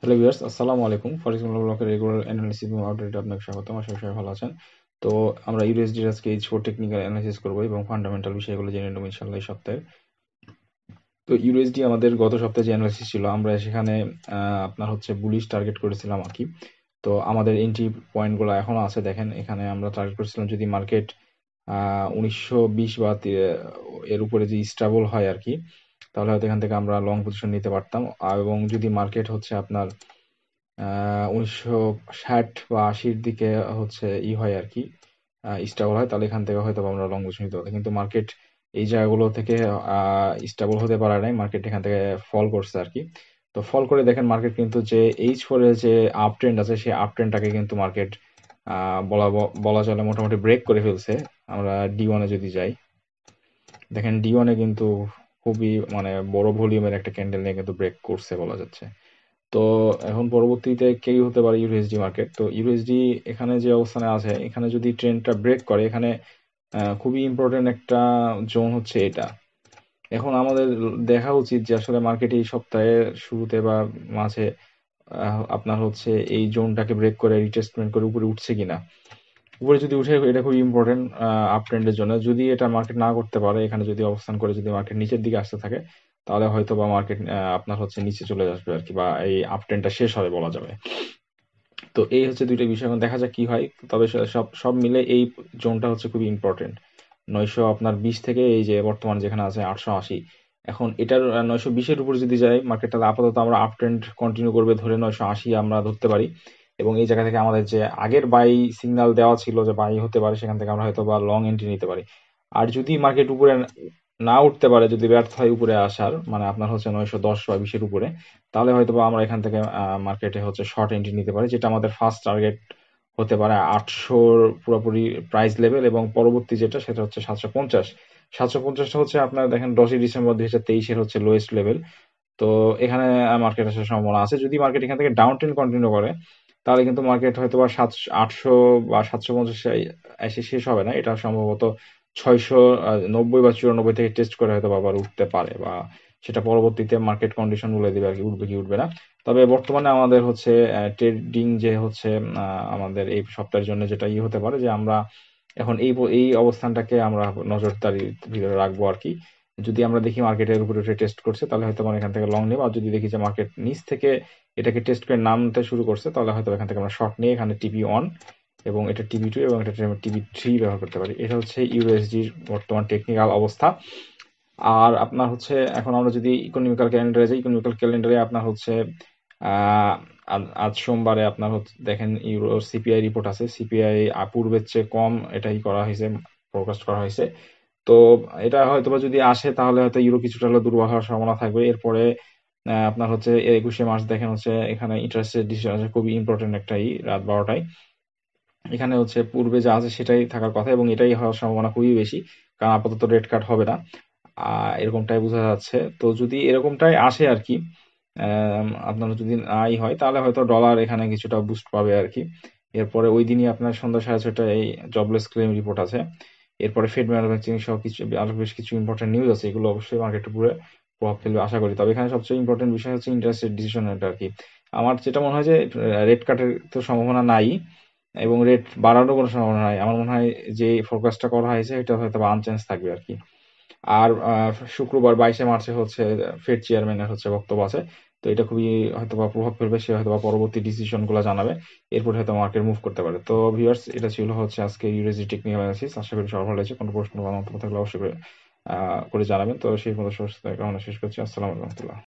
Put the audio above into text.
Hello viewers, আসসালামু আলাইকুম। ফরেক্স বাংলা ব্লকের রেগুলার অ্যানালিসিস এবং আপডেটে আপনাকে স্বাগতম। আশা করি সবাই ভালো আছেন। তো আমরা ইউএসডির আজকে H4 টেকনিক্যাল অ্যানালিসিস করব এবং ফান্ডামেন্টাল বিষয়গুলো জেনে নেব ইনশাআল্লাহ এই সপ্তাহে। তো ইউএসডি আমাদের গত সপ্তাহে যে অ্যানালিসিস ছিল, আমরা সেখানে আপনার হচ্ছে বুলিশ টার্গেট করেছিলাম আর কি। তো আমাদের এন্ট্রি পয়েন্টগুলো এখনো আছে, দেখেন এখানে আমরা টার্গেট করেছিলাম যদি মার্কেট 1920 বা এর উপরে যে স্টেবল হয় আর কি, তাহলে হয়তো এখান থেকে আমরা লং পজিশন নিতে পারতাম। এবং যদি মার্কেট হচ্ছে আপনার 1960 বা 80-র দিকে হচ্ছে হয় আর কি, স্টেবল হয়, তাহলে এখান থেকে হয়তো আমরা লং পজিশন নিতে পারতাম। কিন্তু মার্কেট এই জায়গাগুলো থেকে স্টেবল হতে পারে নাই, মার্কেট এখান থেকে ফল করছে আর কি। তো ফল করে দেখেন মার্কেট কিন্তু যে H4 এর যে আপ ট্রেন্ড আছে, সেই আপ ট্রেন্ডটাকে কিন্তু মার্কেট বলা চলে মোটামুটি ব্রেক করে ফেলছে। আমরা D1 এ যদি যাই, দেখেন D1 এ কিন্তু খুবই মানে বড় ভলিউমের একটা ক্যান্ডেল নিয়ে কিন্তু ব্রেক করছে বলা যাচ্ছে। তো এখন পরবর্তীতে কেই হতে পারে ইউএসডি মার্কেট। তো ইউএসডি এখানে যে অবস্থানে আছে, এখানে যদি ট্রেন্ডটা ব্রেক করে, এখানে খুবই ইম্পর্টেন্ট একটা জোন হচ্ছে এটা। এখন আমাদের দেখা উচিত যে আসলে মার্কেট এই সপ্তাহের শুরুতে বা মাঝে আপনার হচ্ছে এই জোনটাকে ব্রেক করে রিটেস্টমেন্ট করে উপরে উঠছে কিনা। উপরে যদি উঠে, এটা খুবই ইম্পর্টেন্ট আপ ট্রেন্ডের জন্য। যদি এটা মার্কেট না করতে পারে, এখানে যদি অবস্থান করে যদি মার্কেট নিচের দিকে আসতে থাকে, তাহলে হয়তো বা মার্কেট আপনার হচ্ছে নিচে চলে আসবে আর কি, বা এই আপ ট্রেন্ডটা শেষ হবে বলা যাবে। তো এই হচ্ছে দুইটা বিষয়, এখন দেখা যাক কি হয়। তবে সব সব মিলে এই জোনটা হচ্ছে খুবই ইম্পর্টেন্ট। 920 থেকে এই যে বর্তমান যেখানে আছে 880, এখন এটার 920-এর উপর যদি যায় মার্কেট, তাহলে আপাতত আমরা আপ ট্রেন্ড কন্টিনিউ করবে ধরে 980 আমরা ধরতে পারি। এবং এই জায়গা থেকে আমাদের যে আগের বাই সিগন্যাল দেওয়া ছিল যে বাই হতে পারে, সেখান থেকে আমরা হয়তো বা লং এন্ট্রি নিতে পারি। আর যদি মার্কেট উপরে না উঠতে পারে, যদি ব্যর্থ হয় উপরে আসার, মানে আপনার হচ্ছে 910 বা 20-এর উপরে, তাহলে হয়তো বা আমরা এখান থেকে মার্কেটে হচ্ছে শর্ট এন্ট্রি নিতে পারি, যেটা আমাদের ফার্স্ট টার্গেট হতে পারে 800 পুরোপুরি প্রাইস লেভেল, এবং পরবর্তী যেটা সেটা হচ্ছে 750। 750টা হচ্ছে আপনার দেখেন 10ই ডিসেম্বর 2023-এর হচ্ছে লোয়েস্ট লেভেল। তো এখানে মার্কেট আসার সম্ভাবনা আছে। যদি মার্কেট এখান থেকে ডাউন ট্রেন্ড কন্টিনিউ করে, তাহলে কিন্তু মার্কেট হয়তো বা 800 বা 750 এসে শেষ হবে না, এটা সম্ভবত 690 বা 94 থেকে টেস্ট করে হয়তো আবার উঠতে পারে, বা সেটা পরবর্তীতে মার্কেট কন্ডিশন বলে দিবে আর কি, উঠবে কি উঠবে না। তবে বর্তমানে আমাদের হচ্ছে ট্রেডিং যে হচ্ছে আমাদের এই সপ্তাহের জন্য যেটা হতে পারে, যে আমরা এখন এই অবস্থানটাকে আমরা নজরদারির ভিতরে রাখবো আর কি। যদি আমরা দেখি মার্কেটের উপরে উঠে টেস্ট করছে, তাহলে হয়তো আমরা এখান থেকে লং নেব। আর যদি দেখি যে মার্কেট নিচ থেকে এটাকে টেস্ট করে নামতে শুরু করছে, তাহলে হয়তো এখান থেকে আমরা শর্ট নিয়ে এখানে TP1 এবং এটা TP2 এবং এটা TP3 ব্যবহার করতে পারি। এটা হচ্ছে ইউএসডির বর্তমান টেকনিক্যাল অবস্থা। আর আপনার হচ্ছে এখন আমরা যদি ইকোনমিক্যাল ক্যালেন্ডারে যাই, ইকোনমিক্যাল ক্যালেন্ডারে আপনার হচ্ছে আহ, আজ সোমবারে আপনার হচ্ছে দেখেন ইউরো সিপিআই রিপোর্ট আছে। সিপিআই পূর্বের চেয়ে কম এটাই করা হয়েছে, ফোরকাস্ট করা হয়েছে। তো এটা হয়তোবা যদি আসে, তাহলে হয়তো ইউরো কিছুটা হলেও দুর্বল হওয়ার সম্ভাবনা থাকবে। এরপরে আপনার হচ্ছে 21শে মার্চ দেখেন হচ্ছে এখানে ইন্টারেস্ট রেট ডিসিশন আছে, খুবই ইম্পর্টেন্ট একটাই, রাত 12টায়। এখানে হচ্ছে পূর্বে যা আছে সেটাই থাকার কথা, এবং এটাই হওয়ার সম্ভাবনা খুবই বেশি, কারণ আপাতত রেট কাট হবে না, এরকমটাই বোঝা যাচ্ছে। তো যদি এরকমটাই আসে আর কি, আপনার যদি নাই হয়, তাহলে হয়তো ডলার এখানে কিছুটা বুস্ট পাবে আর কি। এরপরে ওই দিনই আপনার সন্ধ্যা 6:30টায় এই জবলেস ক্লেম রিপোর্ট আছে। এরপরে ফেড ম্যানুফ্যাকচারিং সহ কিছু আরো বেশ কিছু ইম্পর্টেন্ট নিউজ আছে, এগুলো অবশ্যই মার্কেট উপরে প্রভাব ফেলবে আশা করি। তবে এখানে সবচেয়ে ইম্পর্টেন্ট বিষয় হচ্ছে ইন্টারেস্ট রেট ডিসিশন রেট আর কি। আমার যেটা মনে হয় যে রেট কাটের তো সম্ভাবনা নাই, এবং রেট বাড়ানোর কোনো সম্ভাবনা নাই। আমার মনে হয় যে ফোরকাস্টটা করা হয়েছে এটা হয়তো বা আনচেঞ্জ থাকবে আর কি। আর শুক্রবার 22শে মার্চে হচ্ছে ফেড চেয়ারম্যানের হচ্ছে বক্তব্য আছে। তো এটা খুবই হয়তোবা প্রভাব ফেলবে, সে হয়তোবা পরবর্তী ডিসিশন গুলো জানাবে, এরপর হয়তো মার্কেট মুভ করতে পারে। তো ভিউয়ার্স, এটা ছিল হচ্ছে আজকে ইউএসডি টেকনিক্যাল অ্যানালিসিস। আশা করি সবার ভালো হয়েছে। কোনো প্রশ্ন বা মন্তব্য থাকলে অবশ্যই করে জানাবেন। তো সেই মতো সুস্থ কামনা শেষ করছি। আসসালামু আলাইকুম।